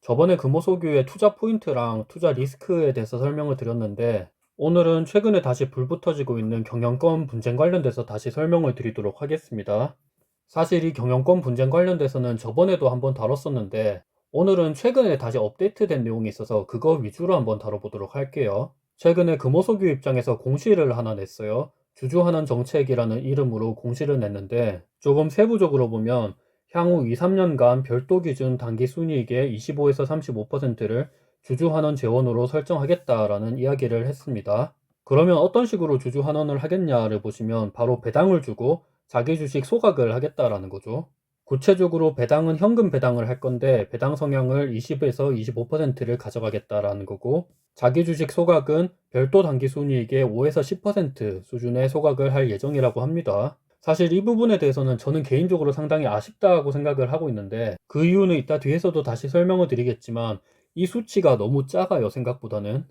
저번에 금호석유의 투자 포인트랑 투자 리스크에 대해서 설명을 드렸는데, 오늘은 최근에 다시 불붙어지고 있는 경영권 분쟁 관련돼서 다시 설명을 드리도록 하겠습니다. 사실 이 경영권 분쟁 관련돼서는 저번에도 한번 다뤘었는데, 오늘은 최근에 다시 업데이트된 내용이 있어서 그거 위주로 한번 다뤄보도록 할게요. 최근에 금호석유 입장에서 공시를 하나 냈어요. 주주환원 정책이라는 이름으로 공시를 냈는데, 조금 세부적으로 보면 향후 2, 3년간 별도 기준 단기 순이익의 25에서 35%를 주주환원 재원으로 설정하겠다라는 이야기를 했습니다. 그러면 어떤 식으로 주주환원을 하겠냐를 보시면 바로 배당을 주고 자기 주식 소각을 하겠다라는 거죠. 구체적으로 배당은 현금 배당을 할 건데 배당 성향을 20에서 25%를 가져가겠다라는 거고, 자기 주식 소각은 별도 단기 순이익의 5에서 10% 수준의 소각을 할 예정이라고 합니다. 사실 이 부분에 대해서는 저는 개인적으로 상당히 아쉽다고 생각을 하고 있는데, 그 이유는 이따 뒤에서도 다시 설명을 드리겠지만 이 수치가 너무 작아요, 생각보다는.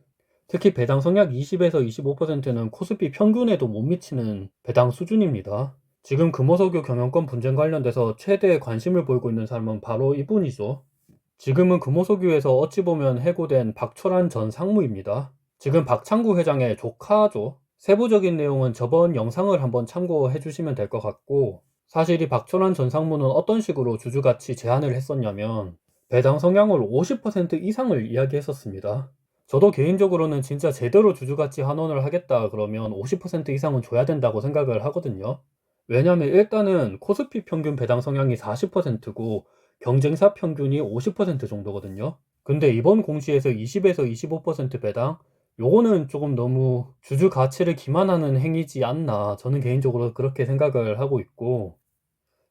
특히 배당 성약 20에서 25%는 코스피 평균에도 못 미치는 배당 수준입니다. 지금 금호석유 경영권 분쟁 관련돼서 최대 관심을 보이고 있는 사람은 바로 이분이죠. 지금은 금호석유에서 어찌 보면 해고된 박철환 전 상무입니다. 지금 박창구 회장의 조카죠. 세부적인 내용은 저번 영상을 한번 참고해 주시면 될 것 같고, 사실 이 박철환 전 상무는 어떤 식으로 주주가치 제한을 했었냐면 배당 성향을 50% 이상을 이야기했었습니다. 저도 개인적으로는 진짜 제대로 주주가치 환원을 하겠다 그러면 50% 이상은 줘야 된다고 생각을 하거든요. 왜냐면 일단은 코스피 평균 배당 성향이 40%고 경쟁사 평균이 50% 정도거든요. 근데 이번 공시에서 20에서 25% 배당? 요거는 조금 너무 주주 가치를 기만하는 행위지 않나, 저는 개인적으로 그렇게 생각을 하고 있고,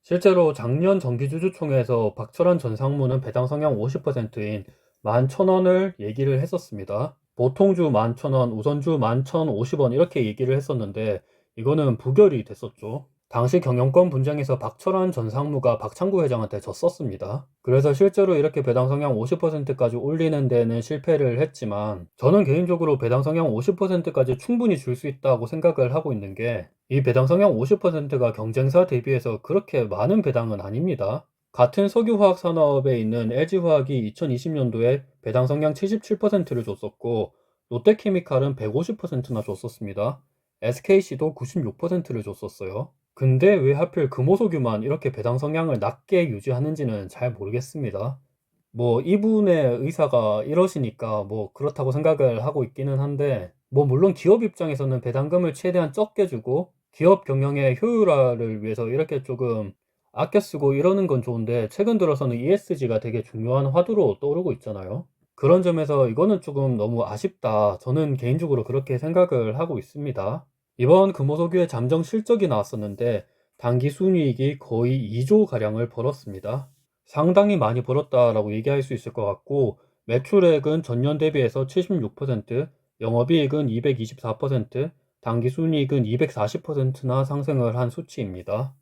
실제로 작년 정기주주총회에서 박철환 전 상무는 배당 성향 50%인 11,000원을 얘기를 했었습니다. 보통주 11,000원, 우선주 11,050원 이렇게 얘기를 했었는데 이거는 부결이 됐었죠. 당시 경영권 분쟁에서 박철환 전 상무가 박창구 회장한테 졌었습니다. 그래서 실제로 이렇게 배당 성향 50%까지 올리는 데는 실패를 했지만, 저는 개인적으로 배당 성향 50%까지 충분히 줄 수 있다고 생각을 하고 있는 게, 이 배당 성향 50%가 경쟁사 대비해서 그렇게 많은 배당은 아닙니다. 같은 석유화학 산업에 있는 LG화학이 2020년도에 배당 성향 77%를 줬었고, 롯데케미칼은 150%나 줬었습니다. SKC도 96%를 줬었어요. 근데 왜 하필 금호석유만 이렇게 배당 성향을 낮게 유지하는지는 잘 모르겠습니다. 뭐 이분의 의사가 이러시니까 뭐 그렇다고 생각을 하고 있기는 한데, 뭐 물론 기업 입장에서는 배당금을 최대한 적게 주고 기업 경영의 효율화를 위해서 이렇게 조금 아껴 쓰고 이러는 건 좋은데, 최근 들어서는 ESG가 되게 중요한 화두로 떠오르고 있잖아요. 그런 점에서 이거는 조금 너무 아쉽다, 저는 개인적으로 그렇게 생각을 하고 있습니다. 이번 금호석유의 잠정 실적이 나왔었는데 단기 순이익이 거의 2조 가량을 벌었습니다. 상당히 많이 벌었다라고 얘기할 수 있을 것 같고, 매출액은 전년 대비해서 76%, 영업이익은 224%, 당기순이익은 240%나 상승을 한 수치입니다.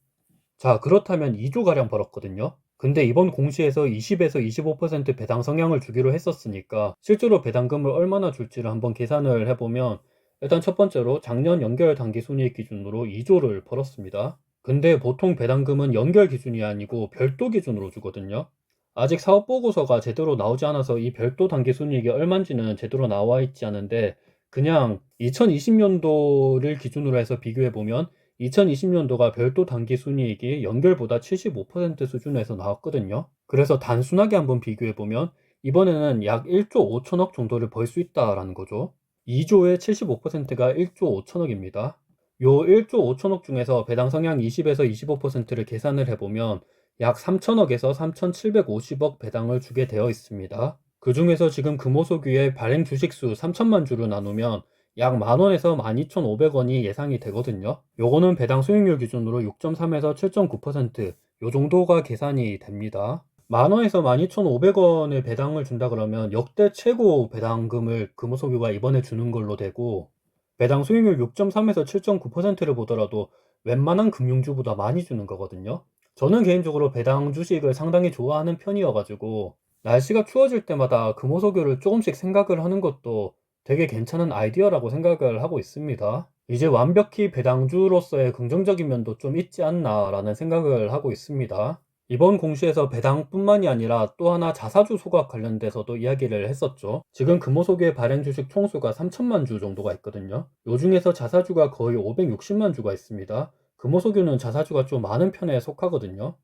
자, 그렇다면 2조 가량 벌었거든요. 근데 이번 공시에서 20에서 25% 배당 성향을 주기로 했었으니까 실제로 배당금을 얼마나 줄지를 한번 계산을 해보면, 일단 첫 번째로 작년 연결 당기순이익 기준으로 2조를 벌었습니다. 근데 보통 배당금은 연결 기준이 아니고 별도 기준으로 주거든요. 아직 사업보고서가 제대로 나오지 않아서 이 별도 당기순이익이 얼마인지는 제대로 나와 있지 않은데, 그냥 2020년도를 기준으로 해서 비교해보면 2020년도가 별도 당기순이익이 연결보다 75% 수준에서 나왔거든요. 그래서 단순하게 한번 비교해보면 이번에는 약 1조 5천억 정도를 벌 수 있다라는 거죠. 2조의 75%가 1조 5천억입니다. 요 1조 5천억 중에서 배당 성향 20에서 25%를 계산을 해보면 약 3천억에서 3,750억 배당을 주게 되어 있습니다. 그 중에서 지금 금호석유의 발행 주식수 3천만 주를 나누면 약 만원에서 12,500원이 예상이 되거든요. 요거는 배당 수익률 기준으로 6.3에서 7.9%, 요 정도가 계산이 됩니다. 만원에서 12,500원의 배당을 준다 그러면 역대 최고 배당금을 금호석유가 이번에 주는 걸로 되고, 배당 수익률 6.3에서 7.9%를 보더라도 웬만한 금융주보다 많이 주는 거거든요. 저는 개인적으로 배당 주식을 상당히 좋아하는 편이어가지고 날씨가 추워질 때마다 금호석유를 조금씩 생각을 하는 것도 되게 괜찮은 아이디어라고 생각을 하고 있습니다. 이제 완벽히 배당주로서의 긍정적인 면도 좀 있지 않나 라는 생각을 하고 있습니다. 이번 공시에서 배당뿐만이 아니라 또 하나 자사주 소각 관련돼서도 이야기를 했었죠. 지금 금호석유의 발행 주식 총수가 3천만 주 정도가 있거든요. 요 중에서 자사주가 거의 560만 주가 있습니다. 금호석유는 자사주가 좀 많은 편에 속하거든요.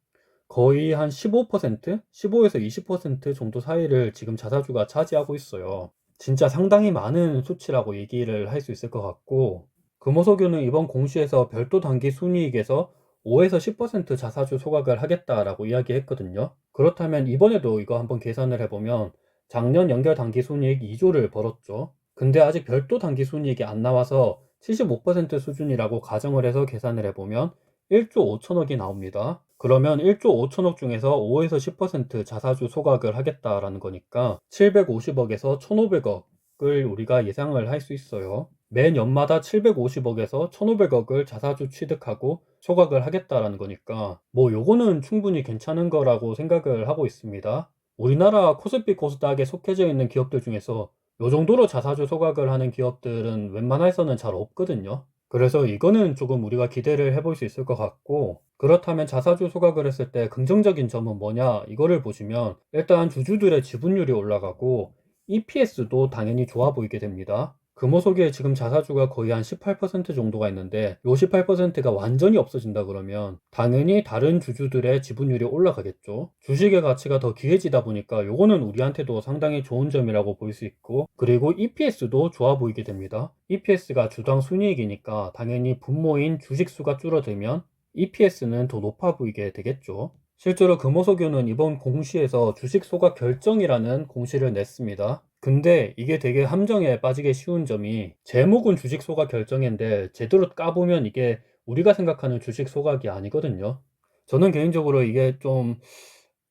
거의 한 15%, 15에서 20% 정도 사이를 지금 자사주가 차지하고 있어요. 진짜 상당히 많은 수치라고 얘기를 할 수 있을 것 같고, 금호석유는 이번 공시에서 별도 단기 순이익에서 5에서 10% 자사주 소각을 하겠다라고 이야기했거든요. 그렇다면 이번에도 이거 한번 계산을 해보면 작년 연결 단기 순이익 2조를 벌었죠. 근데 아직 별도 단기 순이익이 안 나와서 75% 수준이라고 가정을 해서 계산을 해보면 1조 5천억이 나옵니다. 그러면 1조 5천억 중에서 5에서 10% 자사주 소각을 하겠다라는 거니까 750억에서 1,500억을 우리가 예상을 할 수 있어요. 매 년마다 750억에서 1,500억을 자사주 취득하고 소각을 하겠다라는 거니까 뭐 요거는 충분히 괜찮은 거라고 생각을 하고 있습니다. 우리나라 코스피 코스닥에 속해져 있는 기업들 중에서 요 정도로 자사주 소각을 하는 기업들은 웬만해서는 잘 없거든요. 그래서 이거는 조금 우리가 기대를 해볼 수 있을 것 같고, 그렇다면 자사주 소각을 했을 때 긍정적인 점은 뭐냐 이거를 보시면 일단 주주들의 지분율이 올라가고 EPS도 당연히 좋아 보이게 됩니다. 금호석유에 지금 자사주가 거의 한 18% 정도가 있는데 요 18%가 완전히 없어진다 그러면 당연히 다른 주주들의 지분율이 올라가겠죠. 주식의 가치가 더 귀해지다 보니까 요거는 우리한테도 상당히 좋은 점이라고 볼 수 있고, 그리고 EPS도 좋아 보이게 됩니다. EPS가 주당 순이익이니까 당연히 분모인 주식수가 줄어들면 EPS는 더 높아 보이게 되겠죠. 실제로 금호석유는 이번 공시에서 주식 소각 결정이라는 공시를 냈습니다. 근데 이게 되게 함정에 빠지기 쉬운 점이 제목은 주식 소각 결정인데 제대로 까보면 이게 우리가 생각하는 주식 소각이 아니거든요. 저는 개인적으로 이게 좀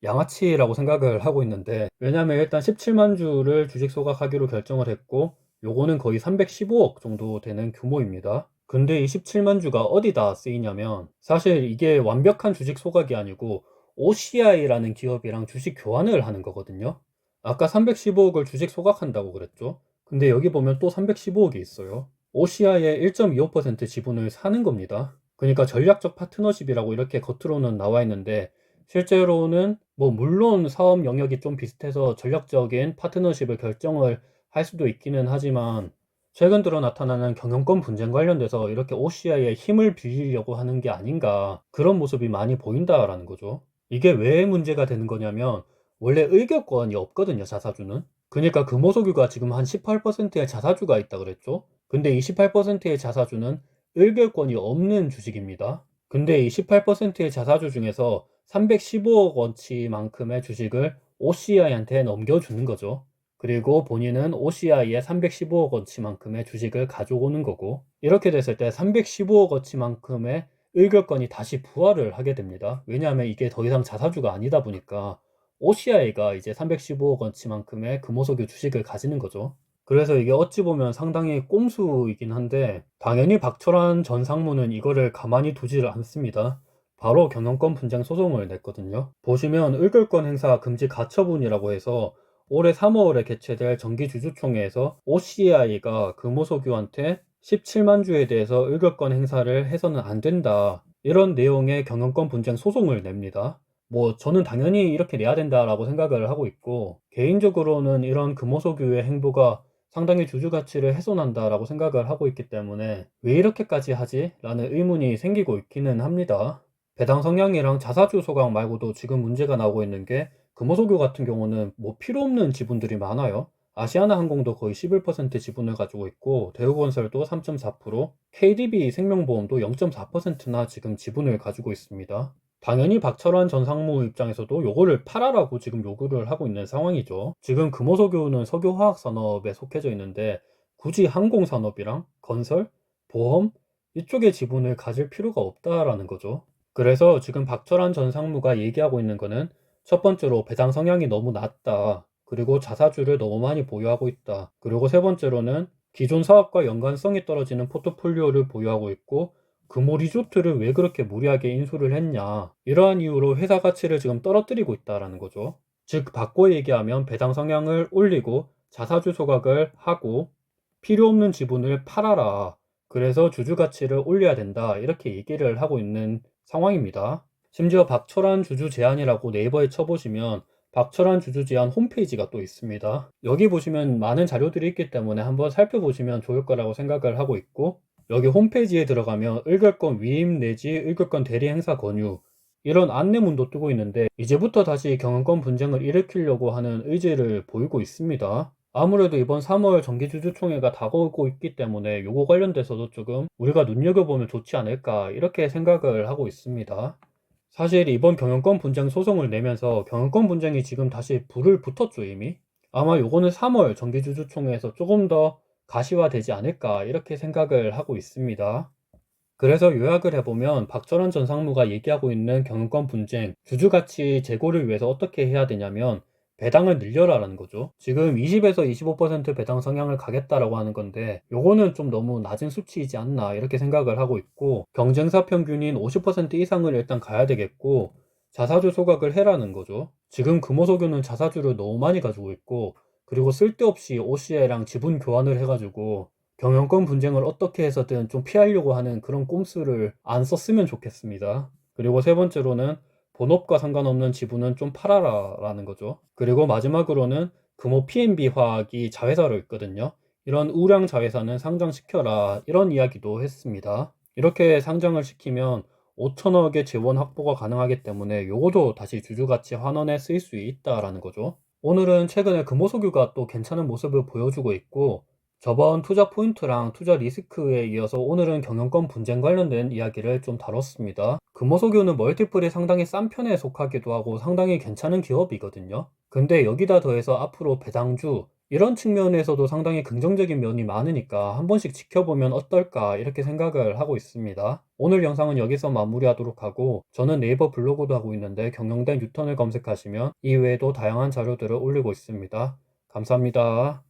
양아치라고 생각을 하고 있는데, 왜냐면 일단 17만 주를 주식 소각하기로 결정을 했고 요거는 거의 315억 정도 되는 규모입니다. 근데 이 17만 주가 어디다 쓰이냐면 사실 이게 완벽한 주식 소각이 아니고 OCI라는 기업이랑 주식 교환을 하는 거거든요. 아까 315억을 주식 소각한다고 그랬죠. 근데 여기 보면 또 315억이 있어요. OCI의 1.25% 지분을 사는 겁니다. 그러니까 전략적 파트너십이라고 이렇게 겉으로는 나와 있는데 실제로는 뭐 물론 사업 영역이 좀 비슷해서 전략적인 파트너십을 결정을 할 수도 있기는 하지만 최근 들어 나타나는 경영권 분쟁 관련돼서 이렇게 OCI의 힘을 빌리려고 하는 게 아닌가, 그런 모습이 많이 보인다라는 거죠. 이게 왜 문제가 되는 거냐면 원래 의결권이 없거든요, 자사주는. 그러니까 금호석유가 지금 한 18%의 자사주가 있다 그랬죠. 근데 이 18%의 자사주는 의결권이 없는 주식입니다. 근데 이 18%의 자사주 중에서 315억 원치만큼의 주식을 OCI한테 넘겨주는 거죠. 그리고 본인은 OCI의 315억 원치만큼의 주식을 가져오는 거고, 이렇게 됐을 때 315억 원치만큼의 의결권이 다시 부활을 하게 됩니다. 왜냐하면 이게 더 이상 자사주가 아니다 보니까 OCI가 이제 315억 원치만큼의 금호석유 주식을 가지는 거죠. 그래서 이게 어찌 보면 상당히 꼼수이긴 한데 당연히 박철환 전 상무는 이거를 가만히 두지를 않습니다. 바로 경영권 분쟁 소송을 냈거든요. 보시면 의결권 행사 금지 가처분이라고 해서 올해 3월에 개최될 정기주주총회에서 OCI가 금호석유한테 17만 주에 대해서 의결권 행사를 해서는 안 된다, 이런 내용의 경영권 분쟁 소송을 냅니다. 뭐 저는 당연히 이렇게 내야 된다라고 생각을 하고 있고, 개인적으로는 이런 금호석유의 행보가 상당히 주주 가치를 훼손한다라고 생각을 하고 있기 때문에 왜 이렇게까지 하지? 라는 의문이 생기고 있기는 합니다. 배당 성향이랑 자사주 소각 말고도 지금 문제가 나오고 있는 게 금호석유 같은 경우는 뭐 필요 없는 지분들이 많아요. 아시아나항공도 거의 11% 지분을 가지고 있고 대우건설도 3.4%, KDB 생명보험도 0.4%나 지금 지분을 가지고 있습니다. 당연히 박철환 전 상무 입장에서도 요거를 팔아라고 지금 요구를 하고 있는 상황이죠. 지금 금호석유는 석유화학산업에 속해져 있는데 굳이 항공산업이랑 건설, 보험 이쪽에 지분을 가질 필요가 없다라는 거죠. 그래서 지금 박철환 전 상무가 얘기하고 있는 거는 첫 번째로 배당 성향이 너무 낮다, 그리고 자사주를 너무 많이 보유하고 있다, 그리고 세 번째로는 기존 사업과 연관성이 떨어지는 포트폴리오를 보유하고 있고 금호 리조트를 왜 그렇게 무리하게 인수를 했냐, 이러한 이유로 회사 가치를 지금 떨어뜨리고 있다라는 거죠. 즉 바꿔 얘기하면 배당 성향을 올리고 자사주 소각을 하고 필요 없는 지분을 팔아라, 그래서 주주 가치를 올려야 된다, 이렇게 얘기를 하고 있는 상황입니다. 심지어 박철환 주주 제안이라고 네이버에 쳐보시면 박철환 주주 제안 홈페이지가 또 있습니다. 여기 보시면 많은 자료들이 있기 때문에 한번 살펴보시면 좋을 거라고 생각을 하고 있고, 여기 홈페이지에 들어가면 의결권 위임 내지 의결권 대리 행사 권유, 이런 안내문도 뜨고 있는데 이제부터 다시 경영권 분쟁을 일으키려고 하는 의지를 보이고 있습니다. 아무래도 이번 3월 정기주주총회가 다가오고 있기 때문에 요거 관련돼서도 조금 우리가 눈여겨보면 좋지 않을까 이렇게 생각을 하고 있습니다. 사실 이번 경영권 분쟁 소송을 내면서 경영권 분쟁이 지금 다시 불을 붙었죠, 이미. 아마 요거는 3월 정기주주총회에서 조금 더 가시화되지 않을까 이렇게 생각을 하고 있습니다. 그래서 요약을 해보면 박철원 전 상무가 얘기하고 있는 경영권 분쟁, 주주가치 제고를 위해서 어떻게 해야 되냐면 배당을 늘려라라는 거죠. 지금 20에서 25% 배당 성향을 가겠다라고 하는 건데 요거는 좀 너무 낮은 수치이지 않나 이렇게 생각을 하고 있고, 경쟁사 평균인 50% 이상을 일단 가야 되겠고, 자사주 소각을 해라는 거죠. 지금 금호석유는 자사주를 너무 많이 가지고 있고, 그리고 쓸데없이 OCI랑 지분 교환을 해가지고 경영권 분쟁을 어떻게 해서든 좀 피하려고 하는 그런 꼼수를 안 썼으면 좋겠습니다. 그리고 세 번째로는 본업과 상관없는 지분은 좀 팔아라 라는 거죠. 그리고 마지막으로는 금호 PNB 화학이 자회사로 있거든요. 이런 우량 자회사는 상장시켜라 이런 이야기도 했습니다. 이렇게 상장을 시키면 5천억의 재원 확보가 가능하기 때문에 요거도 다시 주주가치 환원에 쓰일 수 있다라는 거죠. 오늘은 최근에 금호석유가 또 괜찮은 모습을 보여주고 있고, 저번 투자 포인트랑 투자 리스크에 이어서 오늘은 경영권 분쟁 관련된 이야기를 좀 다뤘습니다. 금호석유는 멀티플이 상당히 싼 편에 속하기도 하고 상당히 괜찮은 기업이거든요. 근데 여기다 더해서 앞으로 배당주 이런 측면에서도 상당히 긍정적인 면이 많으니까 한 번씩 지켜보면 어떨까 이렇게 생각을 하고 있습니다. 오늘 영상은 여기서 마무리하도록 하고, 저는 네이버 블로그도 하고 있는데 경영대 뉴턴을 검색하시면 이외에도 다양한 자료들을 올리고 있습니다. 감사합니다.